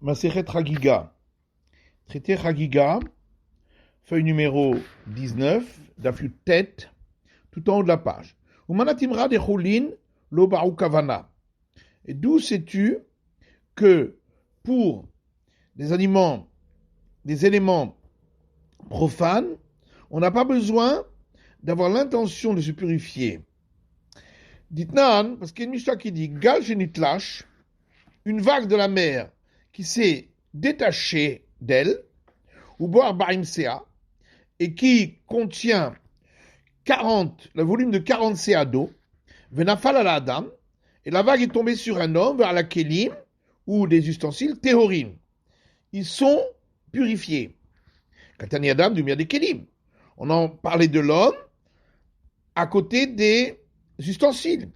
Masechet Chagiga, traité Chagiga, feuille numéro 19, Dafut tête, tout en haut de la page. Umanatimra de Choulin, lo Baru Kavana. Et d'où sais-tu que pour des aliments, des éléments profanes, on n'a pas besoin d'avoir l'intention de se purifier. Dites-nan, parce qu'il y a une Mishnah qui dit Gal Genitlash, une vague de la mer qui s'est détachée d'elle, ou boire Barim Sea, et qui contient 40, le volume de 40 CA d'eau, Venafal à la Adam, et la vague est tombée sur un homme, vers la Kélim, ou des ustensiles, Théorim. Ils sont purifiés. Katani Adam du Mir des Kélim. On en parlait de l'homme à côté des ustensiles.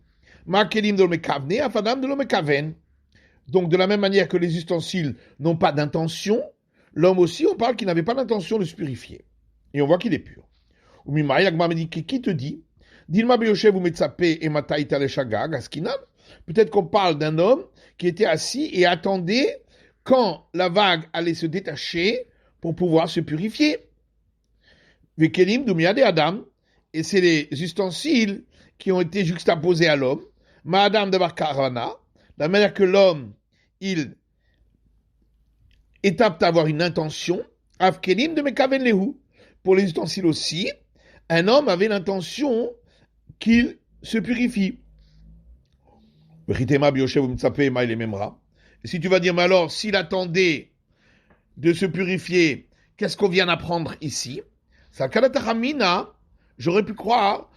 Ma Kélim de l'Omekavne, Afadam de l'Omekaven. Donc, de la même manière que les ustensiles n'ont pas d'intention, l'homme aussi, on parle qu'il n'avait pas d'intention de se purifier. Et on voit qu'il est pur. Ou Mimaï, l'Agma me dit, qui te dit Dilma Beyoshev ou Metsapé et Mataïta Leshaga, Gaskinan. Peut-être qu'on parle d'un homme qui était assis et attendait quand la vague allait se détacher pour pouvoir se purifier. Vekelim Dumiade Adam, et c'est les ustensiles qui ont été juxtaposés à l'homme. Ma Adam de Barkarana, la manière que l'homme, il est apte à avoir une intention. Avkelim de Mekaven Lehu, pour les ustensiles aussi, un homme avait l'intention qu'il se purifie. Et si tu vas dire, mais alors, s'il attendait de se purifier, qu'est-ce qu'on vient d'apprendre ici? J'aurais pu croire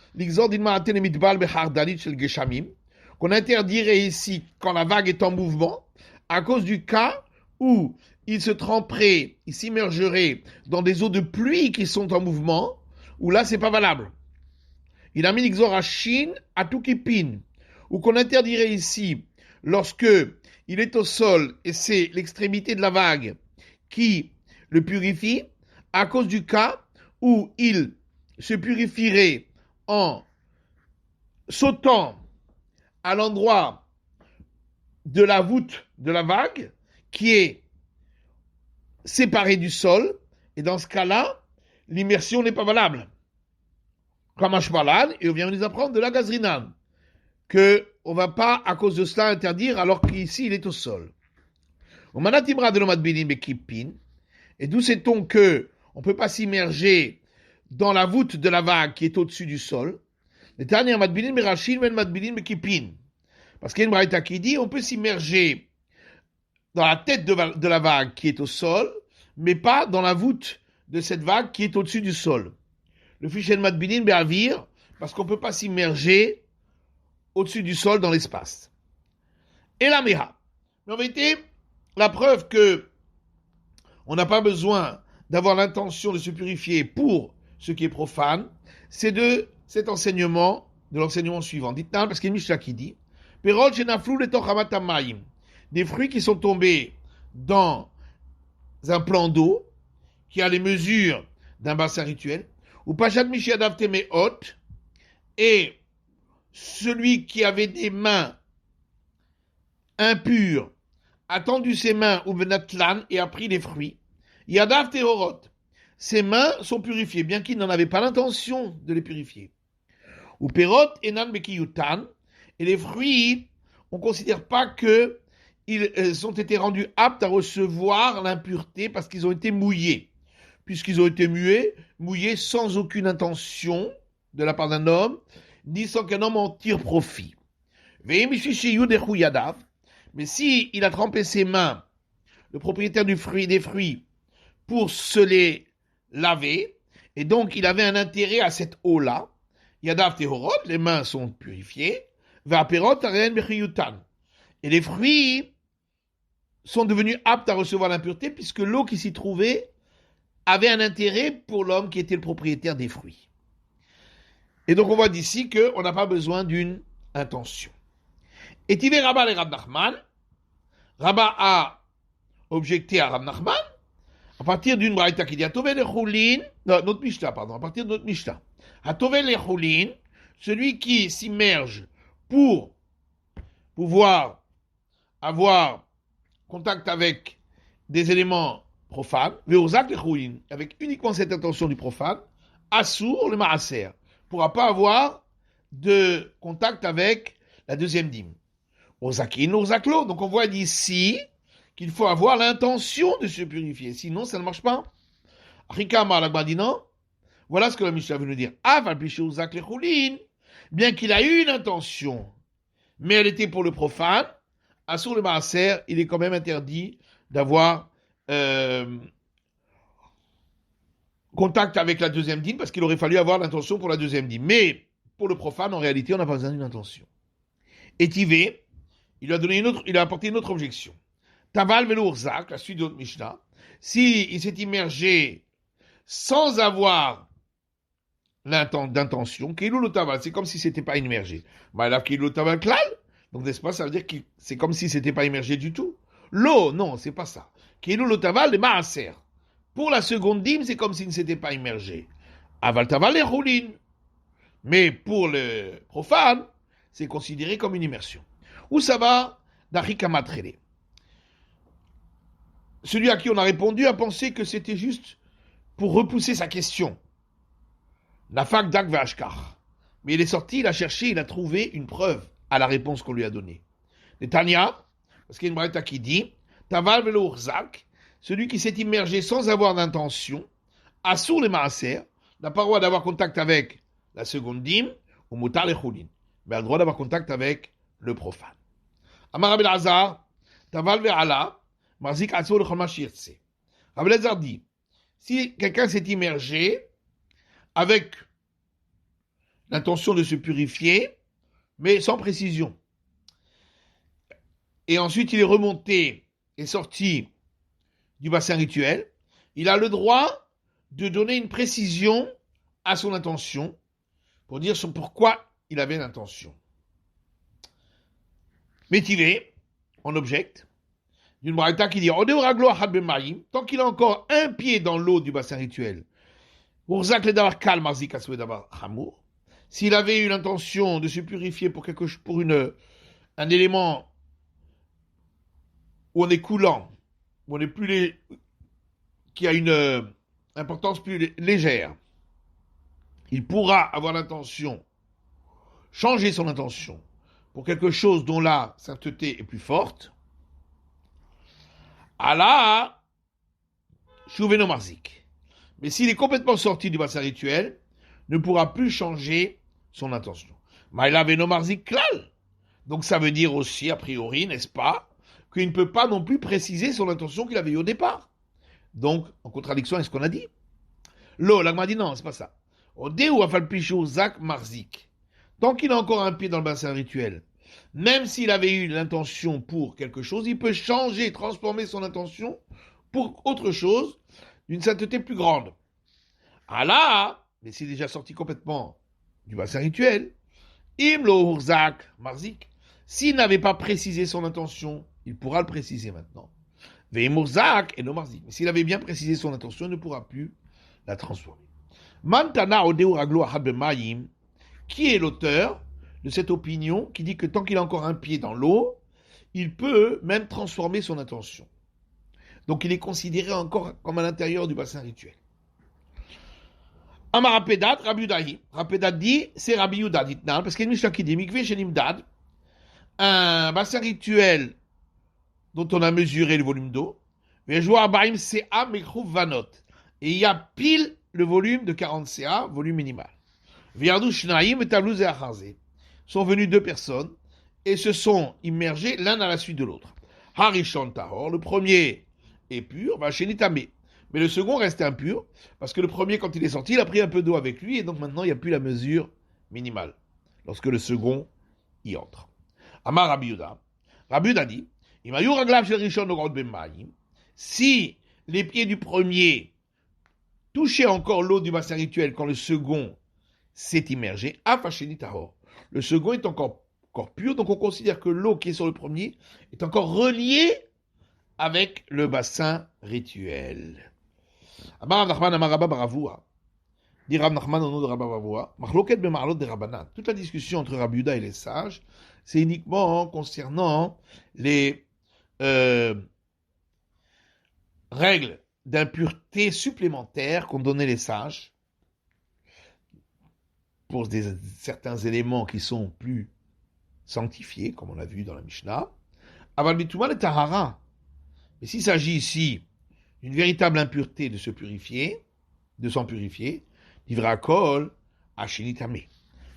qu'on interdirait ici, quand la vague est en mouvement, à cause du cas où il se tremperait, il s'immergerait dans des eaux de pluie qui sont en mouvement, où là, c'est pas valable. Il a mis l'ixor à Chine, à Tukipin, ou qu'on interdirait ici, lorsque il est au sol, et c'est l'extrémité de la vague qui le purifie, à cause du cas où il se purifierait en sautant à l'endroit de la voûte de la vague, qui est séparée du sol, et dans ce cas-là, l'immersion n'est pas valable. Comme Ashbalan, et on vient nous apprendre de la gazrinan, que on va pas, à cause de cela, interdire, alors qu'ici, il est au sol. Et d'où sait-on que on peut pas s'immerger dans la voûte de la vague qui est au-dessus du sol? Parce qu'il y a une braïta qui dit on peut s'immerger dans la tête de la vague qui est au sol, mais pas dans la voûte de cette vague qui est au-dessus du sol. Le fichier de Madbinin Be'avir, parce qu'on ne peut pas s'immerger au-dessus du sol dans l'espace. Et la Meha. Mais en vérité, la preuve que on n'a pas besoin d'avoir l'intention de se purifier pour ce qui est profane, c'est de cet enseignement, de l'enseignement suivant. Dites-nous, parce qu'il y a une Mishnah qui dit Perol shenaflou letochamat hamayim, des fruits qui sont tombés dans un plan d'eau qui a les mesures d'un bassin rituel, ou Pachat Mishiadav Temeot, et celui qui avait des mains impures a tendu ses mains ou Venatlan et a pris les fruits. Yadav Tehorot, ses mains sont purifiées, bien qu'il n'en avait pas l'intention de les purifier. Ou Perot Enan Bekiyutan, et les fruits, on ne considère pas qu'ils ont été rendus aptes à recevoir l'impureté parce qu'ils ont été mouillés. Puisqu'ils ont été mouillés sans aucune intention de la part d'un homme, ni sans qu'un homme en tire profit. Mais si il a trempé ses mains, le propriétaire des fruits, pour se les laver, et donc il avait un intérêt à cette eau-là, Yadav Tehorot, les mains sont purifiées, et les fruits sont devenus aptes à recevoir l'impureté, puisque l'eau qui s'y trouvait avait un intérêt pour l'homme qui était le propriétaire des fruits. Et donc on voit d'ici qu'on n'a pas besoin d'une intention. Et Tivé Rabba et Rab Nachman, Rabba a objecté à Rab Nachman, à partir d'une braïta qui dit Atové le Choulin, non, notre Mishnah, pardon, à partir de notre Mishnah. Atové le Choulin, celui qui s'immerge pour pouvoir avoir contact avec des éléments profanes, ve'urzak lechulin, avec uniquement cette intention du profane, assour le maaser, pourra pas avoir de contact avec la deuxième dîme. Urzakin, urzaklo. Donc on voit d'ici qu'il faut avoir l'intention de se purifier, sinon ça ne marche pas. Rikama l'Agma dit non. Voilà ce que la Mishnah veut nous dire. Aval piché urzak lechulin, bien qu'il a eu une intention, mais elle était pour le profane, assour le maaser, il est quand même interdit d'avoir contact avec la deuxième dîme, parce qu'il aurait fallu avoir l'intention pour la deuxième dîme. Mais pour le profane, en réalité, on n'a pas besoin d'une intention. Et Tivé, il a apporté une autre objection. Taval velo urzak, la suite de notre Mishnah, s'il s'est immergé sans avoir d'intention, keilou lo taval, c'est comme si c'était pas immergé. Ma'alav keilou lo taval klal, donc n'est-ce pas, ça veut dire que c'est comme si c'était pas immergé du tout. L'eau, non, c'est pas ça. Keilou lo taval le maaser. Pour la seconde dîme, c'est comme s'il ne s'était pas immergé. Aval taval les roulines. Mais pour le profane, c'est considéré comme une immersion. Où ça va? D'Arikamatrele. Celui à qui on a répondu a pensé que c'était juste pour repousser sa question. Nafak dak vashkar. Mais il est sorti, il a cherché, il a trouvé une preuve à la réponse qu'on lui a donnée. Netanya, parce qu'il y a une braïta qui dit, Taval velo urzak, celui qui s'est immergé sans avoir d'intention, assour les maaser, n'a pas le droit d'avoir contact avec la seconde dîme, ou mutar les choulin, mais a le droit d'avoir contact avec le profane. Amar Rabbi Elazar, Taval ve'ala, marzik assour le chol shirtse. Rabbi Elazar dit, si quelqu'un s'est immergé avec l'intention de se purifier, mais sans précision, et ensuite il est remonté et sorti du bassin rituel, il a le droit de donner une précision à son intention pour dire pourquoi il avait l'intention. Métivé, on objecte, d'une braïta qui dit tant qu'il a encore un pied dans l'eau du bassin rituel, s'il avait eu l'intention de se purifier pour un élément où on est coulant, où on est qui a une importance plus légère, il pourra avoir l'intention, changer son intention pour quelque chose dont la sainteté est plus forte. Allah, Shuveno Marzik. Mais s'il est complètement sorti du bassin rituel, ne pourra plus changer son intention. Maïla Veno Marzik Klal. Donc ça veut dire aussi, a priori, n'est-ce pas, qu'il ne peut pas non plus préciser son intention qu'il avait eu au départ. Donc, en contradiction avec ce qu'on a dit. L'eau, l'agma dit non, c'est pas ça. Odeu afalpichou zak marzik. Tant qu'il a encore un pied dans le bassin rituel, même s'il avait eu l'intention pour quelque chose, il peut changer, transformer son intention pour autre chose, d'une sainteté plus grande. Allah, mais s'il est déjà sorti complètement du bassin rituel, imlo urzak marzik. S'il n'avait pas précisé son intention, il pourra le préciser maintenant. Ve'imourzak et no marzik. Mais s'il avait bien précisé son intention, il ne pourra plus la transformer. Mantana odeu raglo ahad b'mayim. Qui est l'auteur de cette opinion qui dit que tant qu'il a encore un pied dans l'eau, il peut même transformer son intention. Donc il est considéré encore comme à l'intérieur du bassin rituel. Amar Rapedat, Rabbi Yudahi. Rapedat dit, c'est Rabbi Yudah, dit-nan, parce qu'il y a une Mishnah qui dit, Mikveh Shenimdad, un bassin rituel dont on a mesuré le volume d'eau, et il y a pile le volume de 40 CA, volume minimal. Sont venus deux personnes et se sont immergés l'un à la suite de l'autre. Harishon Tahor, le premier est pur, mais le second reste impur, parce que le premier, quand il est sorti, il a pris un peu d'eau avec lui, et donc maintenant il n'y a plus la mesure minimale, lorsque le second y entre. Amar Rabbi Yudah. Rabbi Yudah dit, si les pieds du premier touchaient encore l'eau du bassin rituel quand le second s'est immergé, le second est encore pur, donc on considère que l'eau qui est sur le premier est encore reliée avec le bassin rituel. Amar Nachman Amar Rabba Baravua. Dit Rab Nachman au nom de Rabba Baravua. Machloket bemarlot de Rabbanan. Toute la discussion entre Rabbi Yudah et les sages, c'est uniquement concernant les règles d'impureté supplémentaires qu'ont donné les sages pour certains éléments qui sont plus sanctifiés, comme on l'a vu dans la Mishnah. Aval bitumal et tahara. Mais s'il s'agit ici d'une véritable impureté de se purifier, de s'en purifier, livra kol ashinitame.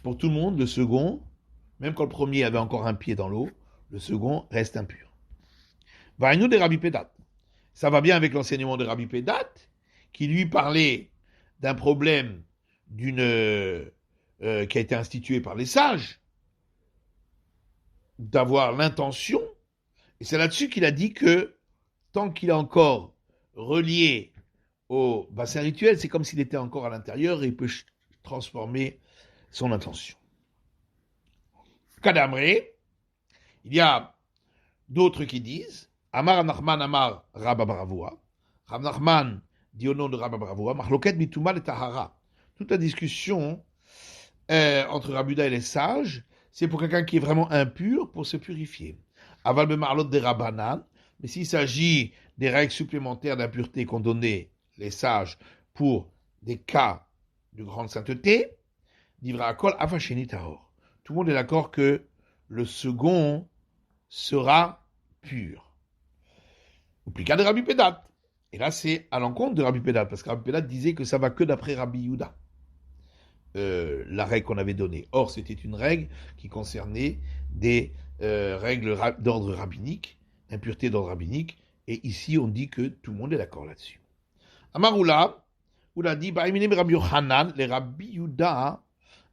Pour tout le monde, le second, même quand le premier avait encore un pied dans l'eau, le second reste impur. Vainu de Rabbi Pedat. Ça va bien avec l'enseignement de Rabbi Pedat, qui lui parlait d'un problème qui a été institué par les sages, d'avoir l'intention, et c'est là-dessus qu'il a dit que tant qu'il est encore relié au bassin rituel, c'est comme s'il était encore à l'intérieur et il peut transformer son intention. Kadamré, il y a d'autres qui disent Amar Nachman Amar Rabba Baravua. Rab Nachman dit au nom de Rabba Baravua, Machloket Mituma et Tahara. Toute la discussion entre Rabuda et les sages, c'est pour quelqu'un qui est vraiment impur pour se purifier. Aval Bemarlot de Rabbanan, mais s'il s'agit des règles supplémentaires d'impureté qu'ont donné les sages pour des cas de grande sainteté, Divra Akol Avasheni Tahor. Tout le monde est d'accord que le second sera pur. Ou plus qu'à de Rabbi Pedat. Et là, c'est à l'encontre de Rabbi Pedat, parce que Rabbi Pedat disait que ça va que d'après Rabbi Yehuda, la règle qu'on avait donnée. Or, c'était une règle qui concernait des règles d'ordre rabbinique, impureté d'ordre rabbinique, et ici, on dit que tout le monde est d'accord là-dessus. Amaroula, Oula dit, Ba'imine Rabbi Yochanan, les Rabbi Yehuda,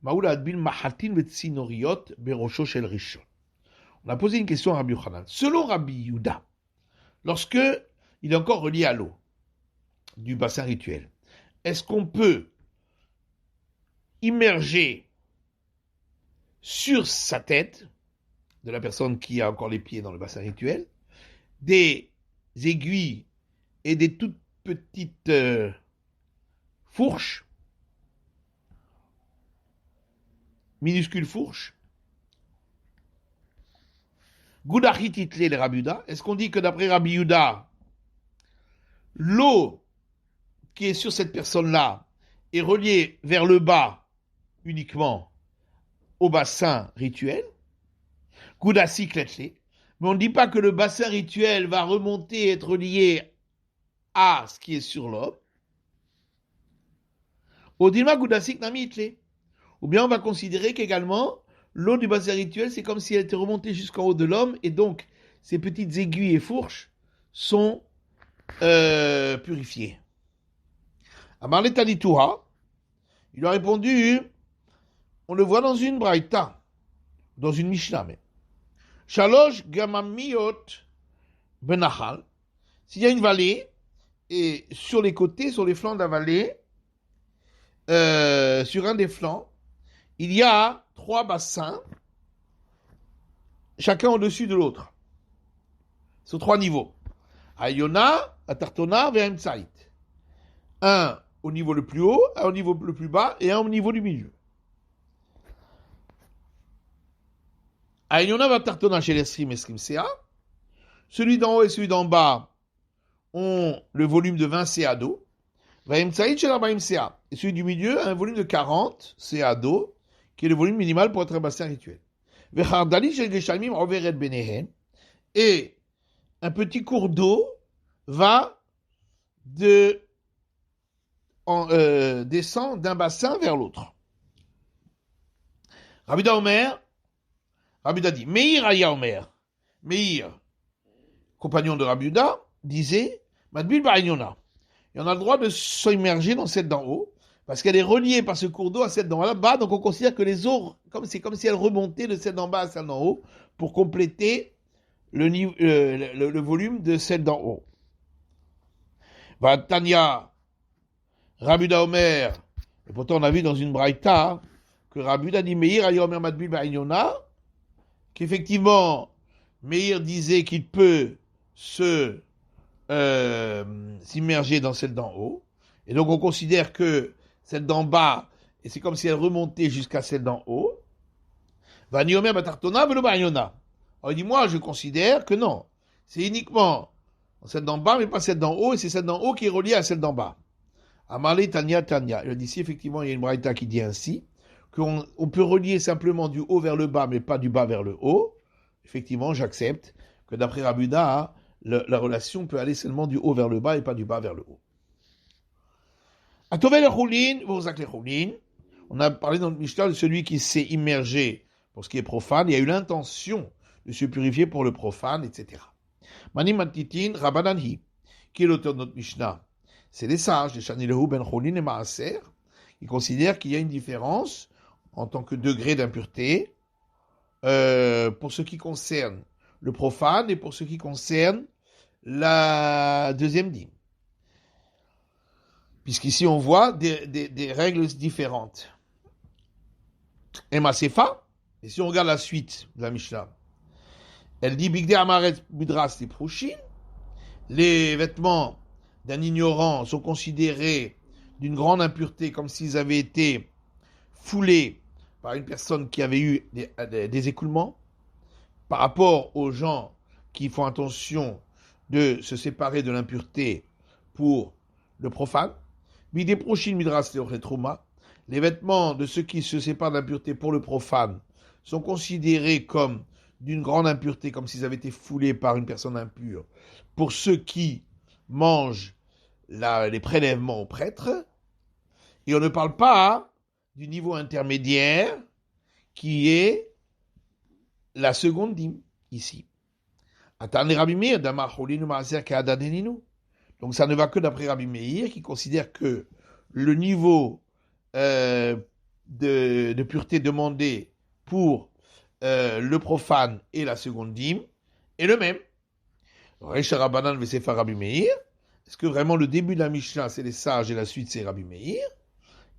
Maoula Adbil Mahatin Vetsinoriot, Berosho Shel Rishon. On a posé une question à Rabbi Yochanan. Selon Rabbi Yehuda, lorsque il est encore relié à l'eau du bassin rituel, est-ce qu'on peut immerger sur sa tête de la personne qui a encore les pieds dans le bassin rituel des aiguilles et des toutes petites fourches, minuscules fourches, Goudachit Title les Rabuda. Est-ce qu'on dit que d'après Rabbi Yehuda, l'eau qui est sur cette personne-là est reliée vers le bas uniquement au bassin rituel, Goudassi Kletle, mais on ne dit pas que le bassin rituel va remonter et être lié à ce qui est sur l'homme. Odilma Goudassi Knamitle. Ou bien on va considérer qu'également l'eau du bassin rituel, c'est comme si elle était remontée jusqu'en haut de l'homme, et donc ces petites aiguilles et fourches sont purifiées. Amar Letanituha, il a répondu, on le voit dans une braïta, dans une Mishnah même. Shalosh Gamamiot Benachal, s'il y a une vallée, et sur les côtés, sur les flancs de la vallée, sur un des flancs, il y a 3 bassins, chacun au-dessus de l'autre, sur 3 niveaux. Ayona, Atartona, Ve'emtsait. Un au niveau le plus haut, un au niveau le plus bas, et un au niveau du milieu. Ayona, Atartona, chez l'Esrim, Esrim, CA. Celui d'en haut et celui d'en bas ont le volume de 20 CA d'eau. Ve'emtsait, chez l'Arbaim CA. Et celui du milieu a un volume de 40 CA d'eau, qui est le volume minimal pour être un bassin rituel. Et un petit cours d'eau va descendre d'un bassin vers l'autre. Rabbi Omer, Rabbi dit, Meir Aya Omer, Meir, compagnon de Rabbi Yehuda, disait, Madbil Ba'anyona, et on a le droit de s'immerger dans celle d'en haut, parce qu'elle est reliée par ce cours d'eau à celle d'en bas, donc on considère que les eaux, c'est comme si elles remontaient de celle d'en bas à celle d'en haut, pour compléter le volume de celle d'en haut. Tanya, Rabbi Omer, et pourtant on a vu dans une braïta que Rabbi dit Meir Aya Omer Madbil Ba'anyona, qu'effectivement Meir disait qu'il peut s'immerger dans celle d'en haut, et donc on considère que celle d'en bas, et c'est comme si elle remontait jusqu'à celle d'en haut. Vaniomer Batartona Velo Ba'anyona. Alors il dit, moi je considère que non, c'est uniquement Celle d'en bas, mais pas celle d'en haut, et c'est celle d'en haut qui est reliée à celle d'en bas. Amarle Tanya Tanya. Il dit ici, effectivement, il y a une braïta qui dit ainsi, qu'on peut relier simplement du haut vers le bas, mais pas du bas vers le haut. Effectivement, j'accepte que d'après Rabuda, la relation peut aller seulement du haut vers le bas et pas du bas vers le haut. Atové le choulin, v'ozak le choulin. On a parlé dans le Mishnah de celui qui s'est immergé pour ce qui est profane. Il a eu l'intention de se purifier pour le profane, etc. Mani Matitin Rabadanhi, qui est l'auteur de notre Mishnah. C'est les sages, les Shanilehu ben Choulin et Maaser, qui considèrent qu'il y a une différence en tant que degré d'impureté pour ce qui concerne le profane et pour ce qui concerne la deuxième dîme. Puisqu'ici on voit des règles différentes. Et Masefa, et si on regarde la suite de la Mishnah, elle dit Bigde Amaret Midras les Prouchim, les vêtements d'un ignorant sont considérés d'une grande impureté comme s'ils avaient été foulés par une personne qui avait eu des écoulements, par rapport aux gens qui font attention de se séparer de l'impureté pour le profane. Bigde Prouchim Midras les Trouma, les vêtements de ceux qui se séparent de l'impureté pour le profane sont considérés comme d'une grande impureté, comme s'ils avaient été foulés par une personne impure, pour ceux qui mangent les prélèvements aux prêtres. Et on ne parle pas du niveau intermédiaire qui est la seconde dîme, ici. Donc ça ne va que d'après Rabbi Meir, qui considère que le niveau de pureté demandé pour le profane et la seconde dîme est le même. Est-ce que vraiment le début de la Mishnah c'est les sages et la suite c'est Rabbi Meir?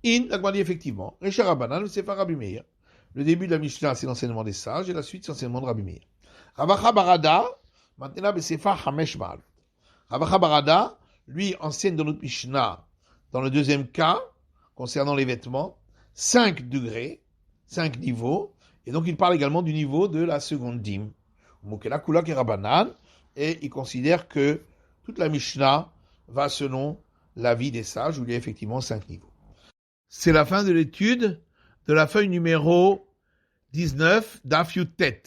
La dit effectivement, le début de la Mishnah c'est l'enseignement des sages et la suite c'est l'enseignement de Rabbi Meir. Ravacha Barada, maintenant Besefa Hamesh Ma'al. Ravacha Barada, lui enseigne dans notre Mishnah, dans le deuxième cas, concernant les vêtements, 5 degrés, 5 niveaux, et donc il parle également du niveau de la seconde dîme. Et il considère que toute la Mishnah va selon l'avis des sages, où il y a effectivement 5 niveaux. C'est la fin de l'étude de la feuille numéro 19 d'Afyutet.